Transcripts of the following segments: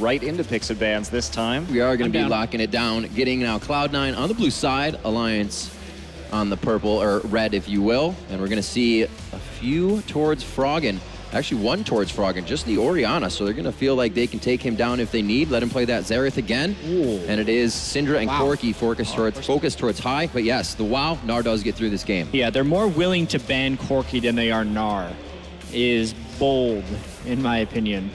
right into picks and bans this time. We are going to be locking it down, getting now Cloud9 on the blue side, Alliance on the purple, or red, if you will. And we're going to see a few towards Frogen. Actually, one towards Frogen, just the Orianna. So they're going to feel like they can take him down if they need. Let him play that Xerath again. Ooh. And it is Syndra and Corki focused towards high. But yes, the WoW, Gnar does get through this game. Yeah, they're more willing to ban Corki than they are Gnar. Is bold, in my opinion.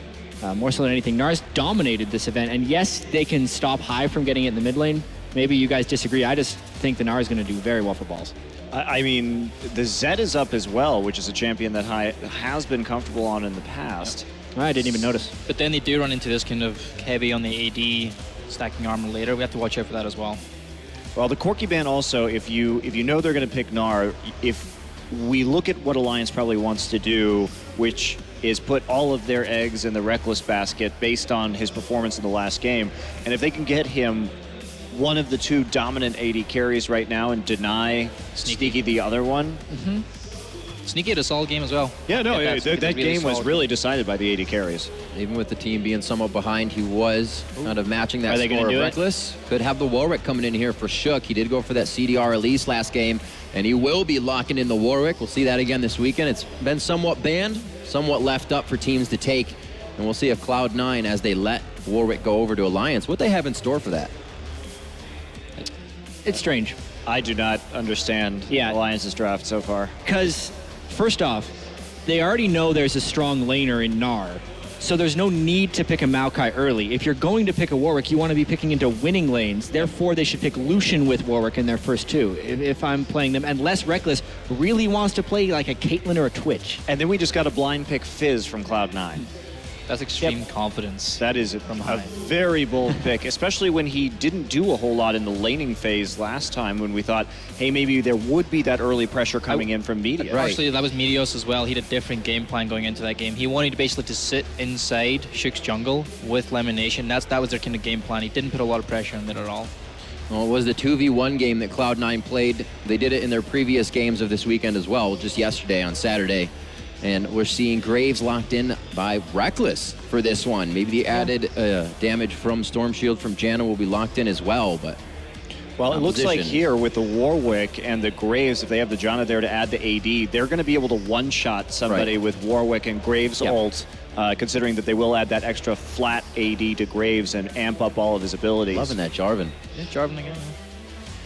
More so than anything. Gnar's dominated this event. And yes, they can stop high from getting it in the mid lane. Maybe you guys disagree. I just think the Gnar is going to do very well for balls. I mean, the Zed is up as well, which is a champion that has been comfortable on in the past. I didn't even notice. But then they do run into this kind of heavy on the AD, stacking armor later. We have to watch out for that as well. Well, the Corki ban also, if you know they're going to pick Gnar, if we look at what Alliance probably wants to do, which is put all of their eggs in the Rekkles basket based on his performance in the last game, and if they can get him one of the two dominant AD carries right now and deny Sneaky the other one. Sneaky had a solid game as well. Yeah, no, that game was really decided by the AD carries. Even with the team being somewhat behind, he was kind of matching that Are they score of gonna do it? Rekkles. Could have the Warwick coming in here for Shook. He did go for that CDR Elise last game, and he will be locking in the Warwick. We'll see that again this weekend. It's been somewhat banned, somewhat left up for teams to take, and we'll see if Cloud9, as they let Warwick go over to Alliance, what they have in store for that. It's strange. I do not understand Alliance's draft so far. Because, first off, they already know there's a strong laner in Gnar. So there's no need to pick a Maokai early. If you're going to pick a Warwick, you want to be picking into winning lanes. Therefore, they should pick Lucian with Warwick in their first two, if I'm playing them. Unless Rekkles really wants to play like a Caitlyn or a Twitch. And then we just got a blind pick Fizz from Cloud9. That's extreme confidence. That is a very bold pick, especially when he didn't do a whole lot in the laning phase last time when we thought, hey, maybe there would be that early pressure coming in from Meteos. Actually, that was Meteos as well. He had a different game plan going into that game. He wanted basically to sit inside Shook's jungle with LemonNation. That was their kind of game plan. He didn't put a lot of pressure on it at all. Well, it was the 2v1 game that Cloud9 played. They did it in their previous games of this weekend as well, just yesterday on Saturday. And we're seeing Graves locked in by Rekkles for this one. Maybe the added damage from Storm Shield from Janna will be locked in as well, but... Well, it looks like here with the Warwick and the Graves, if they have the Janna there to add the AD, they're going to be able to one-shot somebody with Warwick and Graves ult, considering that they will add that extra flat AD to Graves and amp up all of his abilities. Loving that Jarvan. Yeah, Jarvan again.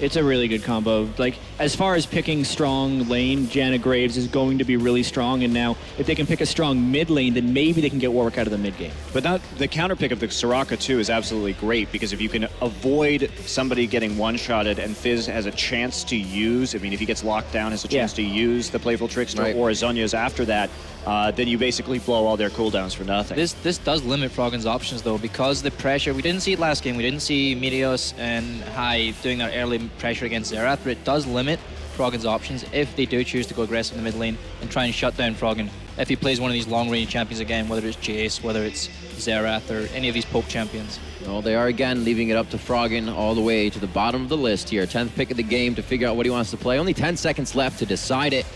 It's a really good combo. Like, as far as picking strong lane, Janna Graves is going to be really strong, and now if they can pick a strong mid lane, then maybe they can get Warwick out of the mid game. But the counter pick of the Soraka too is absolutely great, because if you can avoid somebody getting one-shotted and Fizz has a chance to use, I mean, if he gets locked down, has a chance to use the Playful Trickster or Zhonya's after that, then you basically blow all their cooldowns for nothing. This does limit Frogen's options though, because the pressure, we didn't see it last game, we didn't see Meteos and Hai doing that early pressure against Xerath, but it does limit Frogen's options if they do choose to go aggressive in the mid lane and try and shut down Frogen. If he plays one of these long-range champions again, whether it's Jace, whether it's Xerath, or any of these poke champions. Well, they are again leaving it up to Frogen all the way to the bottom of the list here. 10th pick of the game to figure out what he wants to play. Only 10 seconds left to decide it.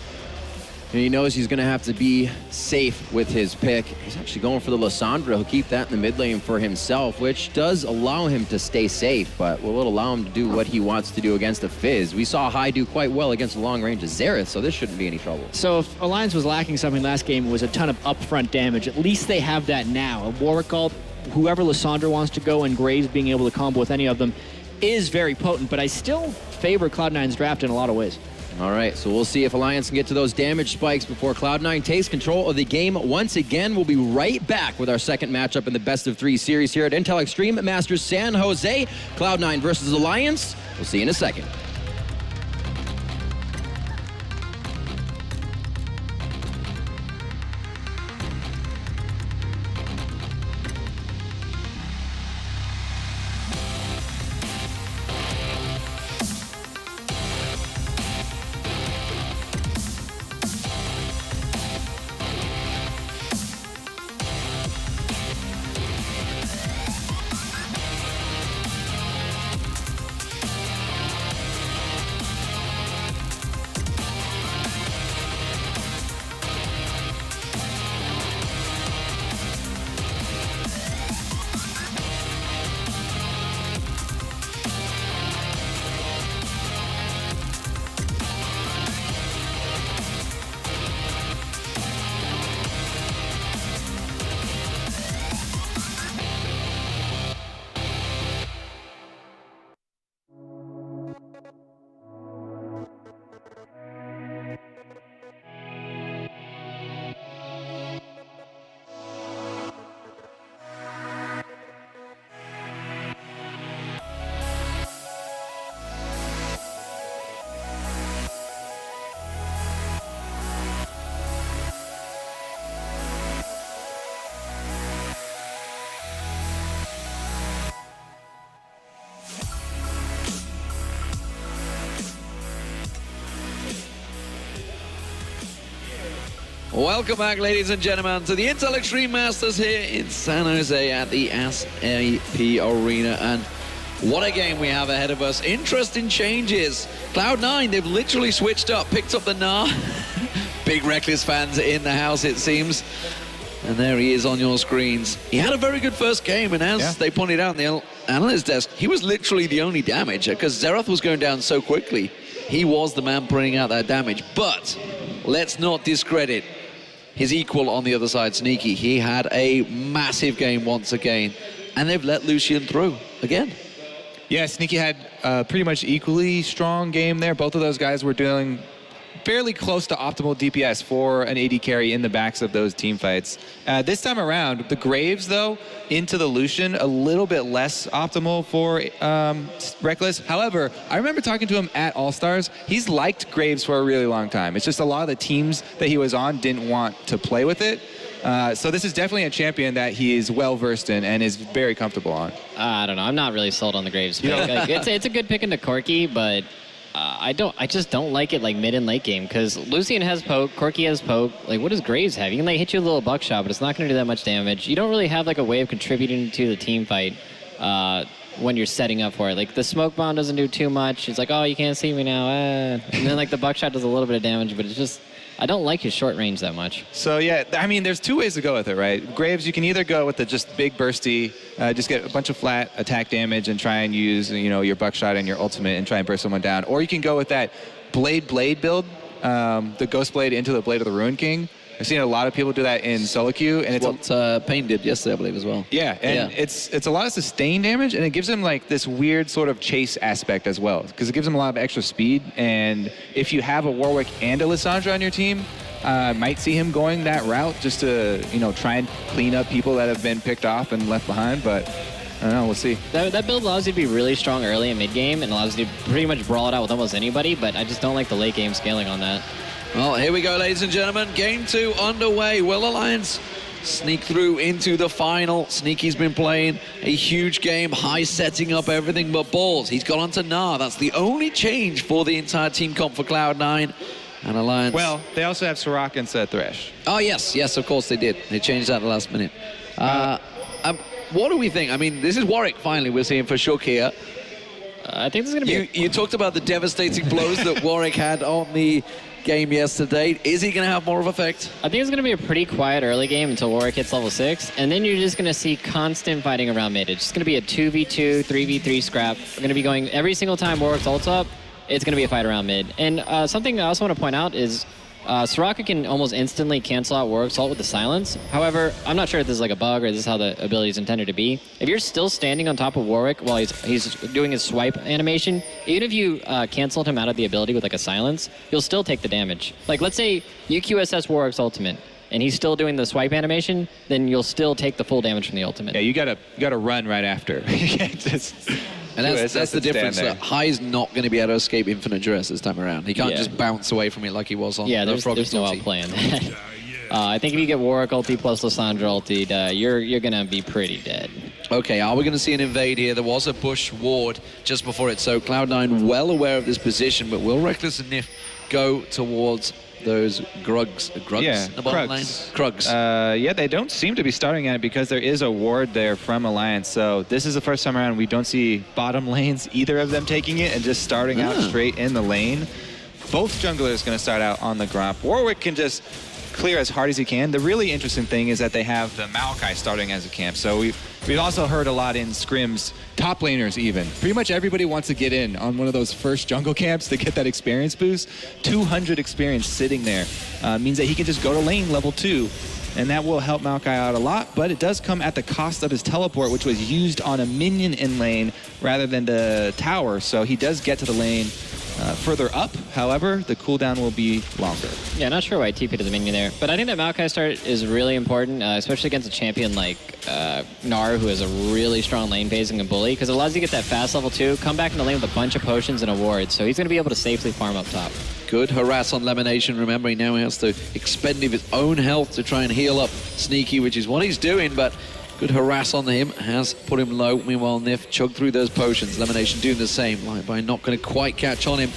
And he knows he's going to have to be safe with his pick. He's actually going for the Lissandra. He'll keep that in the mid lane for himself, which does allow him to stay safe, but will it allow him to do what he wants to do against the Fizz? We saw Hai do quite well against the long range of Xerath, so this shouldn't be any trouble. So if Alliance was lacking something last game, it was a ton of upfront damage. At least they have that now. A Warwick ult, whoever Lissandra wants to go, and Graves being able to combo with any of them is very potent, but I still favor Cloud9's draft in a lot of ways. All right, so we'll see if Alliance can get to those damage spikes before Cloud9 takes control of the game once again. We'll be right back with our second matchup in the best of 3 series here at Intel Extreme Masters San Jose. Cloud9 versus Alliance. We'll see you in a second. Welcome back, ladies and gentlemen, to the Intel Extreme Masters here in San Jose at the SAP Arena. And what a game we have ahead of us. Interesting changes. Cloud9, they've literally switched up, picked up the Gnar. Big Rekkles fans in the house, it seems. And there he is on your screens. He had a very good first game, and as they pointed out in the analyst desk, he was literally the only damage, because Xerath was going down so quickly. He was the man putting out that damage. But let's not discredit his equal on the other side, Sneaky. He had a massive game once again, and they've let Lucian through again. Yeah, Sneaky had a pretty much equally strong game there. Both of those guys were doing fairly close to optimal DPS for an AD carry in the backs of those team fights. This time around, the Graves, though, into the Lucian, a little bit less optimal for Rekkles. However, I remember talking to him at All-Stars. He's liked Graves for a really long time. It's just a lot of the teams that he was on didn't want to play with it. So this is definitely a champion that he is well-versed in and is very comfortable on. I don't know. I'm not really sold on the Graves pick. Like, it's a good pick into Corki, but I just don't like it like mid and late game, because Lucian has poke, Corki has poke. Like, what does Graves have? He can like hit you a little buckshot, but it's not going to do that much damage. You don't really have like a way of contributing to the team fight when you're setting up for it. Like, the smoke bomb doesn't do too much. It's like, oh, you can't see me now. And then like the buckshot does a little bit of damage, but it's just, I don't like his short range that much. So yeah, I mean, there's two ways to go with it, right? Graves, you can either go with the just big bursty, just get a bunch of flat attack damage and try and use, you know, your buckshot and your ultimate and try and burst someone down. Or you can go with that blade build, the Ghost Blade into the Blade of the Ruin King. I've seen a lot of people do that in solo queue, and it's what Pain did yesterday, I believe, as well. Yeah, and it's a lot of sustained damage, and it gives him like this weird sort of chase aspect as well, because it gives him a lot of extra speed. And if you have a Warwick and a Lissandra on your team, might see him going that route just to, you know, try and clean up people that have been picked off and left behind. But I don't know, we'll see. That build allows you to be really strong early and mid game, and allows you to pretty much brawl it out with almost anybody. But I just don't like the late game scaling on that. Well, here we go, ladies and gentlemen. Game 2 underway. Will Alliance sneak through into the final? Sneaky's been playing a huge game, high setting up everything but balls. He's gone on to Gnar. That's the only change for the entire team comp for Cloud9 and Alliance. Well, they also have Soraka instead of Thresh. Oh, yes, of course they did. They changed that at the last minute. What do we think? I mean, this is Warwick, finally, we're seeing for Shook here. I think this is going to be... You talked about the devastating blows that Warwick had on the game yesterday. Is he going to have more of effect? I think it's going to be a pretty quiet early game until Warwick hits level 6, and then you're just going to see constant fighting around mid. It's just going to be a 2v2, 3v3 scrap. We're going to be going every single time Warwick's ult's up, it's going to be a fight around mid. And something I also want to point out is Soraka can almost instantly cancel out Warwick's ult with the silence. However, I'm not sure if this is like a bug or this is how the ability is intended to be. If you're still standing on top of Warwick while he's doing his swipe animation, even if you canceled him out of the ability with like a silence, you'll still take the damage. Like, let's say you QSS Warwick's ultimate and he's still doing the swipe animation, then you'll still take the full damage from the ultimate. Yeah, you gotta run right after. You can't just... And that's the difference. High's not going to be able to escape infinite duress this time around. He can't just bounce away from it like he was on there's no outplay on that. I think if you get Warwick ulti plus Lissandra ulti, you're going to be pretty dead. Okay, are we going to see an invade here? There was a bush ward just before it, so Cloud9 well aware of this position, but will Rekkles and Nyph go towards those Grugs? Yeah, Krugs. Yeah, they don't seem to be starting at it because there is a ward there from Alliance. So this is the first time around we don't see bottom lanes, either of them taking it and just starting out straight in the lane. Both junglers going to start out on the Gromp. Warwick can just clear as hard as he can. The really interesting thing is that they have the Maokai starting as a camp. So we've also heard a lot in scrims, top laners even. Pretty much everybody wants to get in on one of those first jungle camps to get that experience boost. 200 experience sitting there means that he can just go to lane level 2. And that will help Maokai out a lot, but it does come at the cost of his teleport, which was used on a minion in lane rather than the tower. So he does get to the lane further up. However, the cooldown will be longer. Yeah, not sure why I TP to the minion there, but I think that Maokai start is really important, especially against a champion like Gnar, who has a really strong lane phasing and bully, because it allows you to get that fast level 2, come back in the lane with a bunch of potions and awards, so he's going to be able to safely farm up top. Good harass on LemonNation. Remember, he now has to expend his own health to try and heal up Sneaky, which is what he's doing, but good harass on him has put him low. Meanwhile, Nyph chugged through those potions. LemonNation doing the same, like by not going to quite catch on him.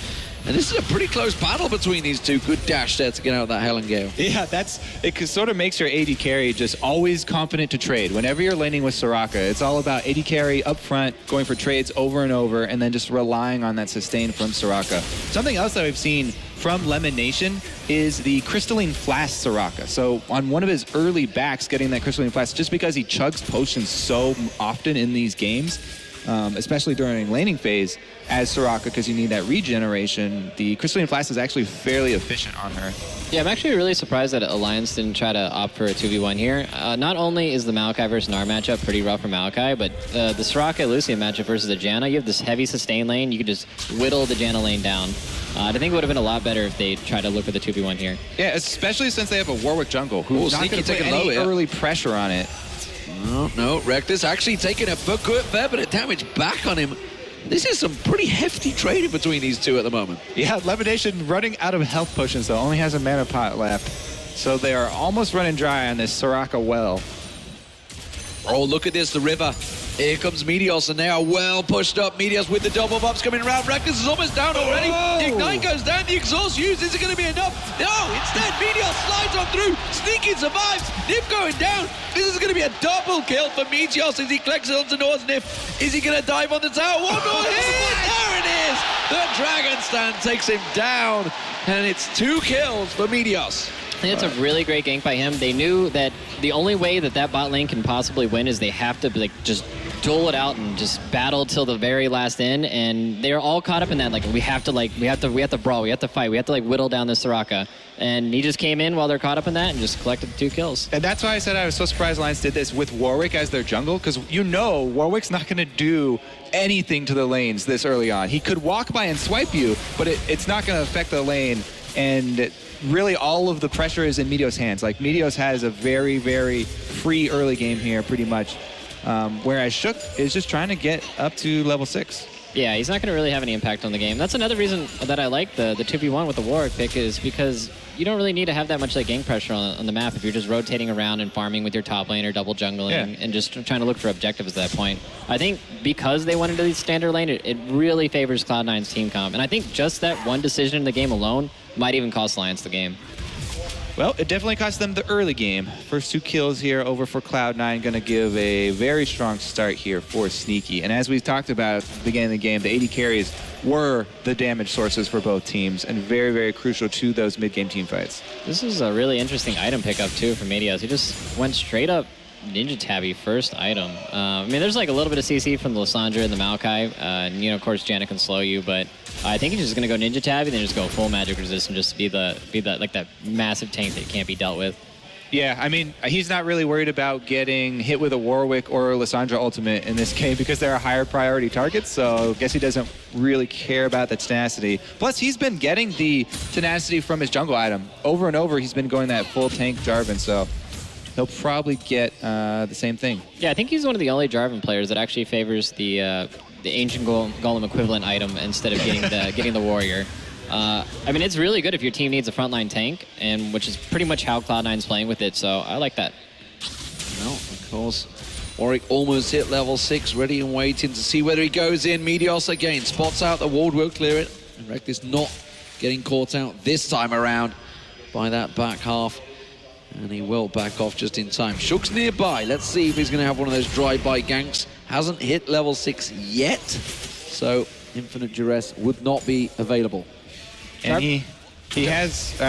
And this is a pretty close battle between these two. Good dash there to get out of that Helen Gale. Yeah, it sort of makes your AD carry just always confident to trade. Whenever you're laning with Soraka, it's all about AD carry up front, going for trades over and over, and then just relying on that sustain from Soraka. Something else that we've seen from LemonNation is the Crystalline Flask Soraka. So on one of his early backs, getting that Crystalline Flask, just because he chugs potions so often in these games, especially during laning phase, as Soraka, because you need that regeneration, the Crystalline Flask is actually fairly efficient on her. Yeah, I'm actually really surprised that Alliance didn't try to opt for a 2v1 here. Not only is the Maokai versus Gnar matchup pretty rough for Maokai, but the Soraka Lucian matchup versus the Janna, you have this heavy sustain lane, you could just whittle the Janna lane down. I think it would have been a lot better if they tried to look for the 2v1 here. Yeah, especially since they have a Warwick jungle who's not going to put any early pressure on it. No, Rekkles actually taking a fair bit of damage back on him. This is some pretty hefty trading between these two at the moment. Yeah, LemonNation running out of health potions, though. Only has a mana pot left. So they are almost running dry on this Soraka well. Oh, look at this, the river. Here comes Meteos, and they are well pushed up. Meteos with the double buffs coming around. Rekkles is almost down already. The Ignite goes down. The exhaust used. Is it going to be enough? No, instead, Meteos slides on through. Sneaky survives. Nyph going down. This is going to be a double kill for Meteos as he collects it onto Nor's Nyph. Is he going to dive on the tower? One more hit. There it is. The Dragon Stand takes him down, and it's 2 kills for Meteos. I think it's a really great gank by him. They knew that the only way that bot lane can possibly win is they have to just duel it out and just battle till the very last end, and they're all caught up in that. We have to brawl, we have to fight, we have to whittle down this Soraka. And he just came in while they're caught up in that and just collected 2 kills. And that's why I said I was so surprised Alliance did this with Warwick as their jungle, because Warwick's not going to do anything to the lanes this early on. He could walk by and swipe you, but it's not going to affect the lane. And really all of the pressure is in Meteos' hands. Meteos has a very, very free early game here, pretty much. Whereas Shook is just trying to get up to level 6. Yeah, he's not going to really have any impact on the game. That's another reason that I like the 2v1 with the Warwick pick, is because you don't really need to have that much gank pressure on the map if you're just rotating around and farming with your top lane or double jungling and just trying to look for objectives at that point. I think because they went into the standard lane, it really favors Cloud9's team comp. And I think just that one decision in the game alone might even cost Alliance the game. Well, it definitely cost them the early game. First 2 kills here over for Cloud9, going to give a very strong start here for Sneaky. And as we talked about at the beginning of the game, the AD carries were the damage sources for both teams and very, very crucial to those mid-game team fights. This is a really interesting item pickup, too, for Meteos. He just went straight up Ninja Tabby first item. I mean, there's a little bit of CC from the Lissandra and the Maokai. And, of course, Janna can slow you, but I think he's just going to go Ninja Tabby and then just go full magic resist and just be that massive tank that can't be dealt with. Yeah, I mean, he's not really worried about getting hit with a Warwick or a Lissandra ultimate in this game because they're higher priority targets, so I guess he doesn't really care about that tenacity. Plus, he's been getting the tenacity from his jungle item. Over and over, he's been going that full tank Jarvan, so he'll probably get the same thing. Yeah, I think he's one of the only Jarvan players that actually favors the ancient golem equivalent item instead of getting the warrior. I mean, it's really good if your team needs a frontline tank, and which is pretty much how Cloud9's playing with it, so I like that. Well, of course, Warwick almost hit level 6, ready and waiting to see whether he goes in. Meteos again spots out the ward, will clear it. And Rekkles not getting caught out this time around by that back half. And he will back off just in time. Shook's nearby. Let's see if he's going to have one of those drive-by ganks. Hasn't hit level 6 yet, so Infinite Duress would not be available. And he has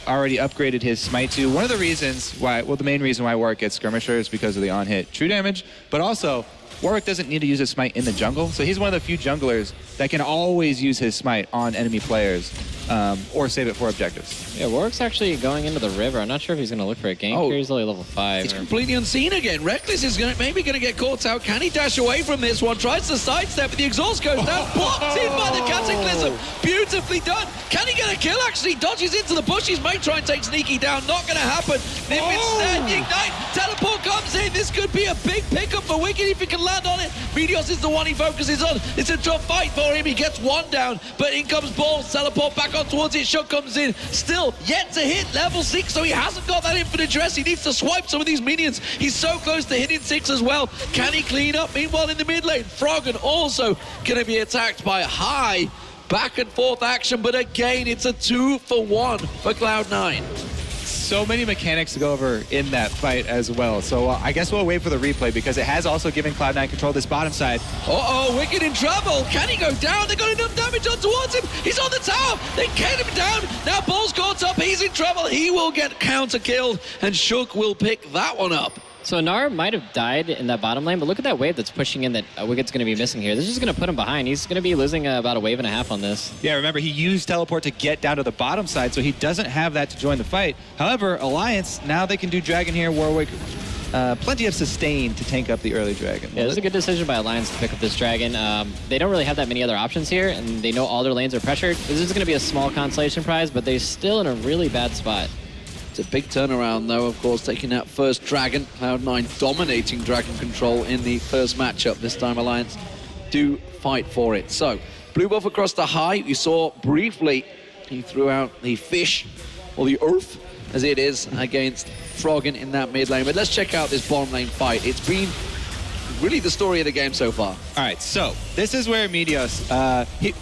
already upgraded his smite to one of the reasons why, well, the main reason why Warwick gets Skirmisher is because of the on-hit true damage, but also Warwick doesn't need to use his smite in the jungle, so he's one of the few junglers that can always use his smite on enemy players or save it for objectives. Yeah, Warwick's actually going into the river. I'm not sure if he's going to look for a gank here. He's only level 5. He's completely unseen again. Rekkles is maybe going to get caught out. Can he dash away from this one? Tries to sidestep, but the exhaust goes down. Blocked in by the Cataclysm. Beautifully done. Can he get a kill, actually? Dodges into the bushes. Might try and take Sneaky down. Not going to happen. Nyph instead, the Ignite. Teleport comes in. This could be a big pickup for Wickd if he can land on it. Meteos is the one he focuses on. It's a tough fight for him. He gets one down, but in comes Balls. Teleport back on towards it. Shook comes in. Still yet to hit level 6, so he hasn't got that infinite dress. He needs to swipe some of these minions. He's so close to hitting 6 as well. Can he clean up? Meanwhile, in the mid lane, Frogen also going to be attacked by high back and forth action, but again, it's a 2-for-1 for Cloud9. So many mechanics to go over in that fight as well. So I guess we'll wait for the replay because it has also given Cloud9 control this bottom side. Uh-oh, Wickd in trouble. Can he go down? They got enough damage on towards him. He's on the tower. They get him down. Now Ball's caught up. He's in trouble. He will get counter-killed, and Shook will pick that one up. So Gnar might have died in that bottom lane, but look at that wave that's pushing in that Wickd's going to be missing here. This is just going to put him behind. He's going to be losing about a wave and a half on this. Yeah, remember, he used teleport to get down to the bottom side, so he doesn't have that to join the fight. However, Alliance, now they can do Dragon here, Warwick. Plenty of sustain to tank up the early Dragon. Yeah, this is a good decision by Alliance to pick up this Dragon. They don't really have that many other options here, and they know all their lanes are pressured. This is going to be a small consolation prize, but they're still in a really bad spot. It's a big turnaround, though, of course, taking that first Dragon. Cloud9 dominating Dragon control in the first matchup. This time, Alliance do fight for it. So, blue buff across the high. You saw briefly he threw out the fish, or the earth, as it is, against Frogen in that mid lane. But let's check out this bottom lane fight. It's been really the story of the game so far. All right, so this is where Meteos,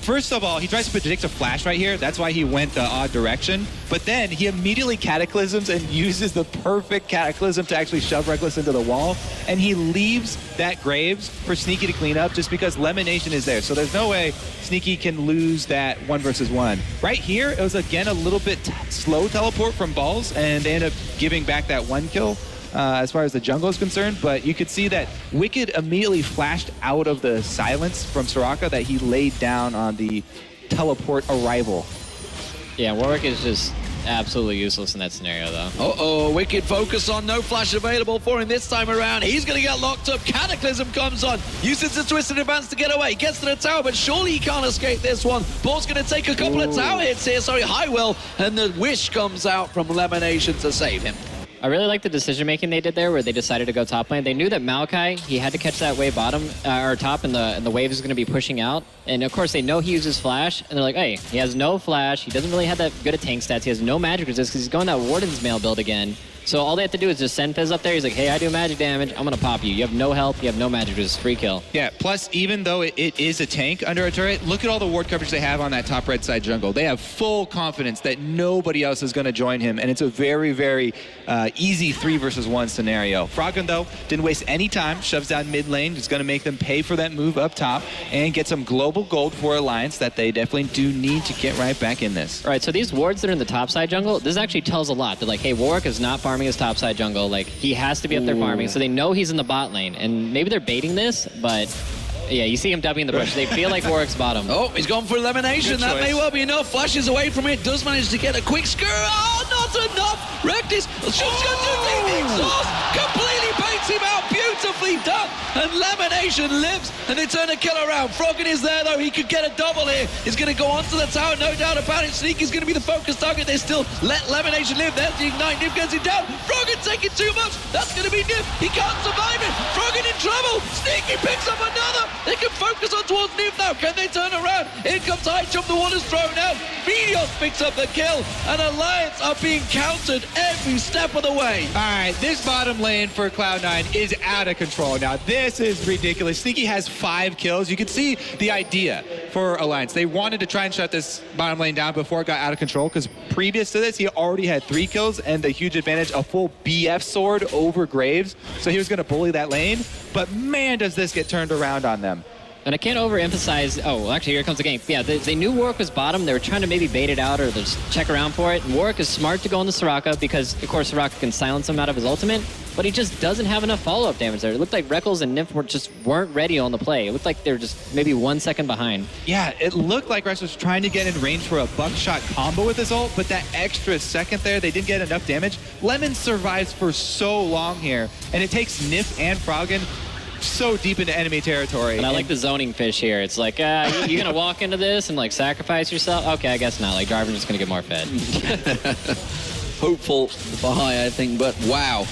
first of all, he tries to predict a flash right here. That's why he went the odd direction. But then he immediately cataclysms and uses the perfect cataclysm to actually shove Rekkles into the wall. And he leaves that Graves for Sneaky to clean up just because LemonNation is there. So there's no way Sneaky can lose that 1 versus 1. Right here, it was again a little bit slow teleport from Balls, and they end up giving back that 1 kill. As far as the jungle is concerned, but you could see that Wickd immediately flashed out of the silence from Soraka that he laid down on the teleport arrival. Yeah, Warwick is just absolutely useless in that scenario, though. Uh-oh, Wickd focus on, no flash available for him this time around. He's going to get locked up. Cataclysm comes on, uses the twisted advance to get away, gets to the tower, but surely he can't escape this one. Ball's going to take a couple of tower hits here, sorry, high will, and the wish comes out from LemonNation to save him. I really like the decision-making they did there where they decided to go top lane. They knew that Maokai, he had to catch that wave bottom, or top, and the wave is going to be pushing out. And of course, they know he uses flash, and they're like, hey, he has no flash, he doesn't really have that good at tank stats, he has no magic resist because he's going that Warden's Mail build again. So all they have to do is just send Fizz up there. He's like, hey, I do magic damage. I'm going to pop you. You have no health. You have no magic resist. Free kill. Yeah, plus even though it is a tank under a turret, look at all the ward coverage they have on that top red side jungle. They have full confidence that nobody else is going to join him, and it's a very, very easy 3 versus 1 scenario. Frogen, though, didn't waste any time. Shoves down mid lane. It's going to make them pay for that move up top and get some global gold for Alliance that they definitely do need to get right back in this. All right, so these wards that are in the top side jungle, this actually tells a lot. They're like, hey, Warwick is not farming his top side jungle. Like, he has to be up there farming, so they know he's in the bot lane. And maybe they're baiting this, but yeah, you see him dubbing in the bush. They feel like Warwick's bottom. Oh, he's gone for elimination. That may well be enough. Flashes away from it. Does manage to get a quick skirt. Oh, not enough. Rekkles. Shot's going to do the exhaust. Completely baits him out. Beautifully done. And LemonNation lives, and they turn a kill around. Frogen is there, though. He could get a double here. He's going to go onto the tower. No doubt about it. Sneaky's going to be the focus target. They still let LemonNation live. There's the ignite. Nyph gets it down. Frogen taking too much. That's going to be Nyph. He can't survive it. Frogen in trouble. Sneaky picks up another. They can focus on towards Nyph now. Can they turn around? In comes high jump. The water's thrown out. Meteos picks up the kill, and Alliance are being countered every step of the way. All right, this bottom lane for Cloud9 is out of control now. This is ridiculous. Sneaky has 5 kills. You can see the idea for Alliance. They wanted to try and shut this bottom lane down before it got out of control, because previous to this, he already had 3 kills and the huge advantage, a full BF sword over Graves. So he was going to bully that lane. But man, does this get turned around on them. And I can't overemphasize, oh, well, actually, here comes the game. Yeah, they knew Warwick was bottom. They were trying to maybe bait it out or just check around for it. And Warwick is smart to go into Soraka because, of course, Soraka can silence him out of his ultimate, but he just doesn't have enough follow-up damage there. It looked like Rekkles and Nyph weren't ready on the play. It looked like they were just maybe 1 second behind. Yeah, it looked like Rekkles was trying to get in range for a buckshot combo with his ult, but that extra second there, they didn't get enough damage. Lemon survives for so long here, and it takes Nyph and Frogen so deep into enemy territory. And I like the zoning fish here. It's like, you're going to walk into this and like sacrifice yourself? Okay, I guess not. Like, Jarvan's just going to get more fed. Hopeful for high, I think, but wow.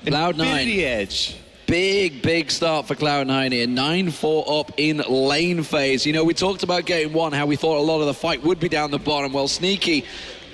Cloud9. Infinity Edge. Big start for Cloud9 here. 9-4 up in lane phase. You know, we talked about game 1, how we thought a lot of the fight would be down the bottom. Well, Sneaky,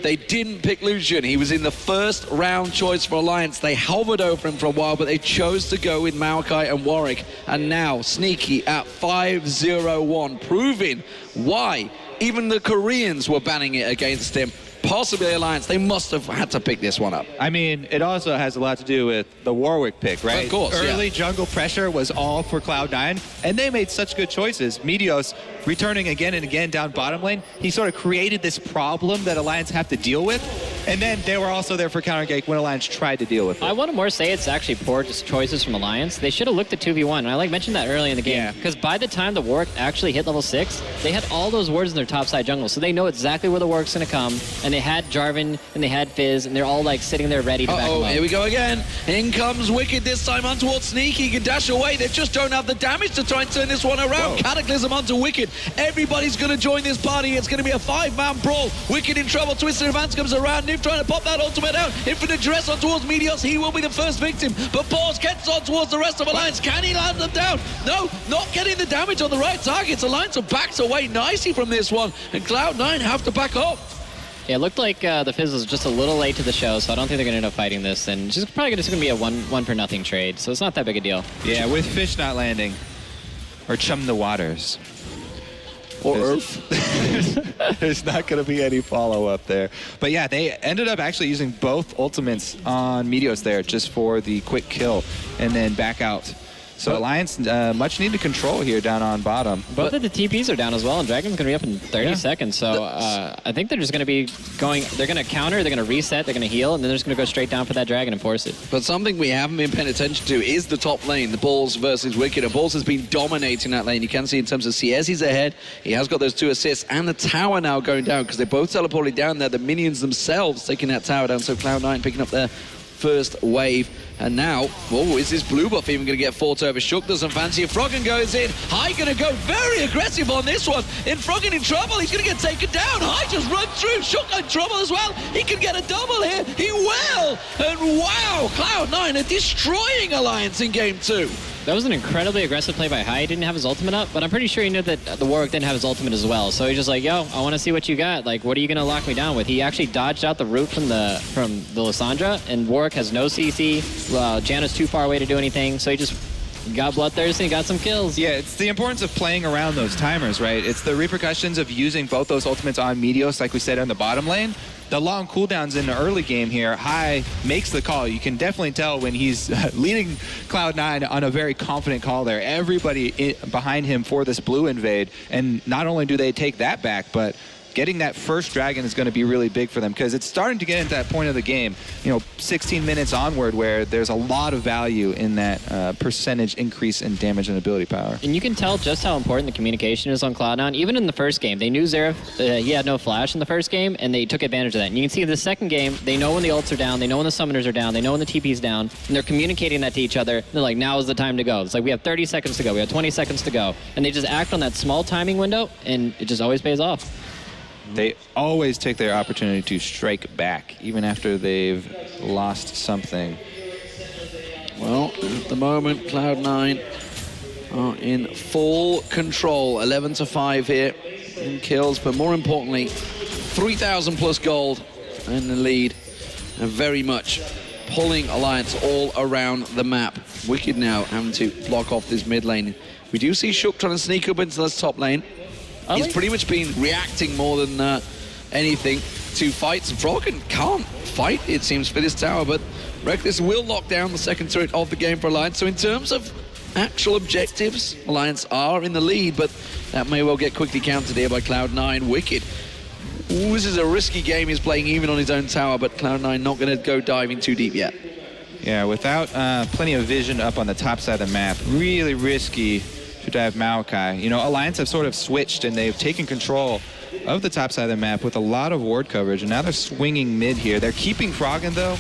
they didn't pick Lucian. He was in the first round choice for Alliance. They hovered over him for a while, but they chose to go with Maokai and Warwick. And now Sneaky at 5-0-1, proving why even the Koreans were banning it against him. Possibly Alliance, they must have had to pick this one up. I mean, it also has a lot to do with the Warwick pick, right? Of course, Early jungle pressure was all for Cloud9, and they made such good choices. Meteos returning again and again down bottom lane, he sort of created this problem that Alliance have to deal with, and then they were also there for counter gank when Alliance tried to deal with it. I want to more say it's actually poor choices from Alliance. They should have looked at 2v1, and I mentioned that early in the game, because by the time the Warwick actually hit level 6, they had all those wards in their top side jungle, so they know exactly where the Warwick's going to come, and they had Jarvan, and they had Fizz, and they're all like sitting there ready to back them up. Here we go again. In comes Wickd this time on towards Sneaky. He can dash away. They just don't have the damage to try and turn this one around. Cataclysm onto Wickd. Everybody's going to join this party. It's going to be a 5-man brawl. Wickd in trouble. Twisted Advance comes around. Nyph trying to pop that ultimate out. Infinite Duress on towards Meteos. He will be the first victim. But Pause gets on towards the rest of Alliance. Can he land them down? No, not getting the damage on the right targets. Alliance have backed away nicely from this one. And Cloud9 have to back up. Yeah, it looked like the Fizz was just a little late to the show, so I don't think they're going to end up fighting this. And it's just probably just going to be a one for nothing trade, so it's not that big a deal. Yeah, with Fish not landing. Or Chum the Waters. Or Earth. There's not going to be any follow-up there. But yeah, they ended up actually using both ultimates on Meteos there just for the quick kill and then back out. So Alliance much needed control here down on bottom. Both of the TPs are down as well, and Dragon's going to be up in 30 seconds. So I think they're just going to be going, they're going to counter, they're going to reset, they're going to heal, and then they're just going to go straight down for that Dragon and force it. But something we haven't been paying attention to is the top lane, the Balls versus Wickd. And Balls has been dominating that lane. You can see in terms of CS, he's ahead. He has got those 2 assists, and the tower now going down because they both teleported down there. The minions themselves taking that tower down. So Cloud9 picking up their first wave. And now, is this blue buff even going to get fought over? Shook doesn't fancy it. Frogen goes in. High going to go very aggressive on this one. Frogen in trouble. He's going to get taken down. High just runs through. Shook in trouble as well. He can get a double here. He will. And wow, Cloud9 are destroying Alliance in game 2. That was an incredibly aggressive play by High. He didn't have his ultimate up, but I'm pretty sure he knew that the Warwick didn't have his ultimate as well. So he's just like, yo, I want to see what you got. Like, what are you going to lock me down with? He actually dodged out the root from the Lissandra, and Warwick has no CC. Janna's too far away to do anything, so he just got bloodthirsty and got some kills. Yeah, it's the importance of playing around those timers, right? It's the repercussions of using both those ultimates on Meteos, like we said, on the bottom lane. The long cooldowns in the early game here, High makes the call. You can definitely tell when he's leading Cloud9 on a very confident call there. Everybody behind him for this blue invade, and not only do they take that back, but getting that first dragon is going to be really big for them because it's starting to get into that point of the game, 16 minutes onward where there's a lot of value in that percentage increase in damage and ability power. And you can tell just how important the communication is on Cloud9. Even in the first game, they knew Xerath, he had no flash in the first game, and they took advantage of that. And you can see in the second game, they know when the ults are down, they know when the summoners are down, they know when the TP's down, and they're communicating that to each other. They're like, now is the time to go. It's like, we have 30 seconds to go, we have 20 seconds to go. And they just act on that small timing window, and it just always pays off. They always take their opportunity to strike back, even after they've lost something. Well, at the moment, Cloud9 are in full control. 11-5 here in kills, but more importantly, 3,000 plus gold in the lead, and very much pulling Alliance all around the map. Wickd now having to block off this mid lane. We do see Shook trying to sneak up into this top lane. He's pretty much been reacting more than anything to fights. Frogen can't fight, it seems, for this tower, but Rekkles will lock down the second turret of the game for Alliance. So in terms of actual objectives, Alliance are in the lead, but that may well get quickly countered here by Cloud9. Wickd. Ooh, this is a risky game he's playing even on his own tower, but Cloud9 not going to go diving too deep yet. Yeah, without plenty of vision up on the top side of the map, really risky to dive Maokai. Alliance have sort of switched and they've taken control of the top side of the map with a lot of ward coverage, and now they're swinging mid here. They're keeping Frogen, though,